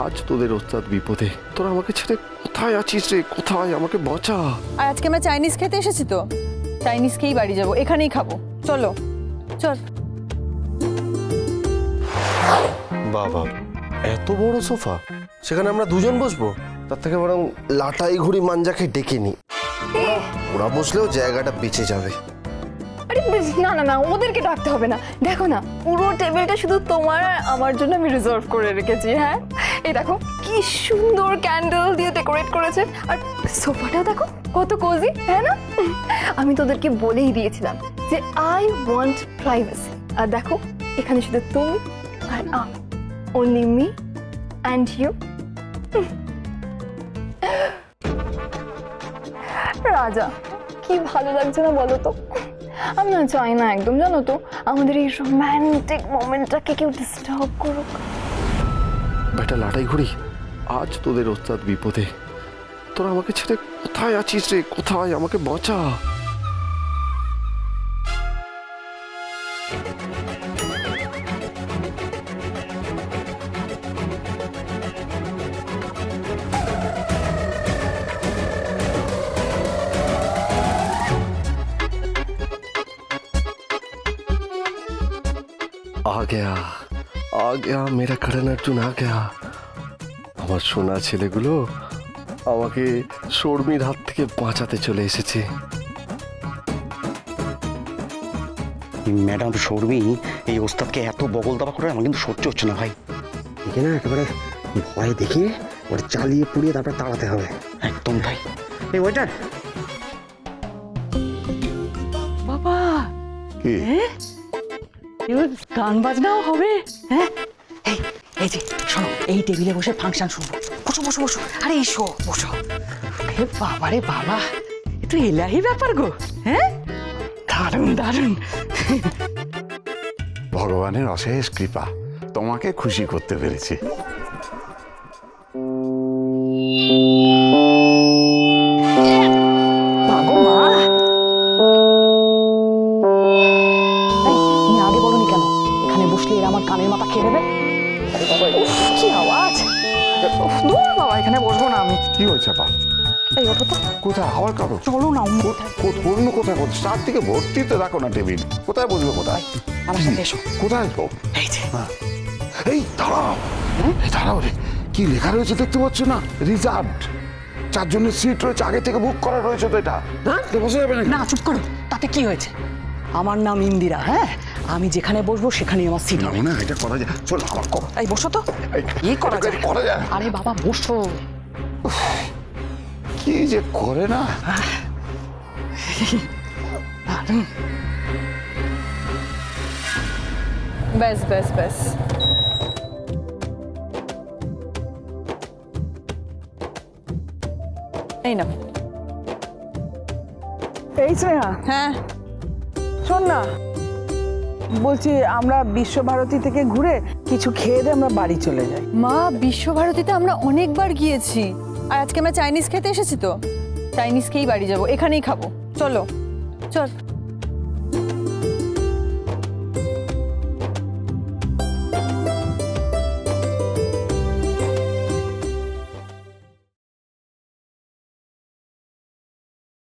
আজ তোদের ওস্তাদ বিপদে, তোরা আমাকে ছেড়ে কোথায় আছিস রে? কোথায়? আমাকে বাঁচা। আর আজকে আমরা চাইনিজ খেতে এসেছি তো, চাইনিজ খেয়েই বাড়ি যাবো, এখানেই খাবো। চলো চল। বাবা, এত বড় সোফা, সেখানে আমরা দুজন বসবো? তার থেকে বরং লাটাই ঘুড়ি মাঞ্জাকে ডেকে নি, ওরা বসলেও জায়গাটা বেঁচে যাবে। আরে না না না, ওদেরকে ডাকতে হবে না। দেখো না, পুরো টেবিলটা শুধু তোমার আর আমার জন্য আমি রিজার্ভ করে রেখেছি। হ্যাঁ, এই দেখো কি সুন্দর ক্যান্ডেল দিয়ে ডেকোরেট করেছে, আর সোফাটাও দেখো কত কোজি, হ্যাঁ না? আমি তোদেরকে বলেই দিয়েছিলাম যে আই ওয়ান্ট প্রাইভেসি। আর দেখো এখানে শুধু তুমি আর আমি, only me and you. রাজা, কি ভালো লাগছে না বলো তো? আমি না চাই না একদম, জানো তো, আমাদের এই রোম্যান্টিক মোমেন্টটাকে কেউ ডিস্টার্ব করুক। বেটা লাটাই ঘুড়ি, আজ তোদের ওস্তাদ বিপদে, তোরা আমাকে ছেড়ে কোথায় আছিস রে? কোথায়? আমাকে বাঁচা। आ गया मेरा करण अर्जुन आ गया। আমার সোনা ছেলেগুলো আমাকে শর্মির হাত থেকে বাঁচাতে চলে এসেছে। ম্যাডাম শর্মি এই ওস্তাদকে এত বগল দাবা করে আমার কিন্তু সহ্য হচ্ছে না ভাই। একে না একেবারে ভয় দেখিয়ে ওর চালিয়ে পুড়িয়ে তারপরে তাড়াতে হবে। একদম ভাই। এই ওয়েটার, বাবা এবার গান বাজনাও হবে। হ্যাঁ, এই যে শোনো, এই টেবিলে বসে ফাংশন শুনবো। বসো বসো বসো, আরে এসো বসো। হে বাবা রে বাবা, এ তো এলাহি ব্যাপার গো। হ্যাঁ, দারুণ দারুণ। ভগবানের অশেষ কৃপা, তোমাকে খুশি করতে পেরেছি। মাগো মা, তুমি আগে বলনি কেন? এখানে বসলে এরা আমার কানের মাথা খেয়ে নেবে। উফ, কি আওয়াজ! দূর বাবা, এখানে বসবো না আমি। কি হয়েছে পা? এই ওঠো তো, কোথায় আবার কারো? চলো না অন্য অন্য কোথায়? চারদিকে ভর্তি তো, দেখো না টেবিল। কোথায় বসবে? কোথায়? আমার সাথে এসো। কোথায় আসবো? এই যে এই দাঁড়াও, এই দাঁড়াও রে, কি লেখা রয়েছে দেখতে পাচ্ছ না? রিজার্ভড। 4 জনের সিট রয়েছে, আগে থেকে বুক করা রয়েছে তো। এটা বসে যাবে না, চুপ করো। তাতে কি হয়েছে? আমার নাম ইন্দিরা। হ্যাঁ, আমি যেখানে বসবো সেখানেই আমার সিট হবে। না, এটা করা যায়। চল আমার কর। এই বসো তো। কি করা যায়? করা যায়। আরে বাবা বসো। কি যে করে না। ব্যাস ব্যাস ব্যাস, এই না। এই স্নেহা, হ্যাঁ শোন না, বলছি আমরা বিশ্বভারতী থেকে ঘুরে কিছু খেয়ে দিয়ে আমরা বাড়ি চলে যাই। মা, বিশ্বভারতীতে আমরা অনেকবার গিয়েছি, আর আজকে আমরা চাইনিজ খেতে এসেছি তো, চাইনিজ খেয়েই বাড়ি যাবো, এখানেই খাবো। চলো চল।